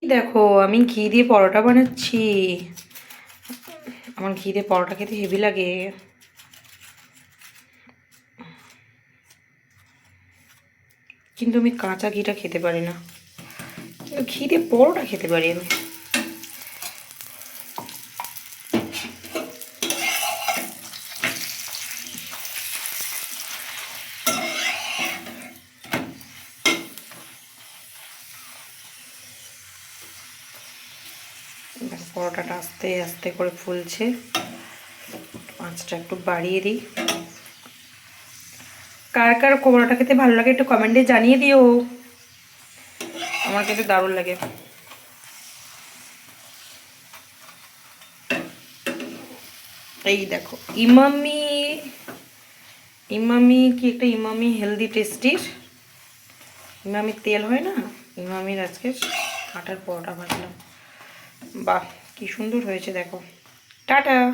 দেখো আমি ঘি দিয়ে পরোটা বানাচ্ছি। আমার ঘি দিয়ে পরোটা খেতে হেভি লাগে। কিন্তু আমি কাঁচা ঘিটা খেতে পারি না, কিন্তু ঘি দিয়ে পরোটা খেতে পারি আমি। পরোটাটা আস্তে আস্তে করে ফুলছে, আঁচটা একটু বাড়িয়ে দিই। কার কার পরোটা খেতে ভালো লাগে একটু কমেন্টে জানিয়ে দিও। আমার খেতে দারুণ লাগে। এই দেখো ইমামি, ইমামি কি একটা ইমামি হেলদি টেস্টির ইমামির তেল হয় না, ইমামির আজকে আটার পরোটা ভাজলাম। বাহ কি সুন্দর হয়েছে দেখো। টাটা।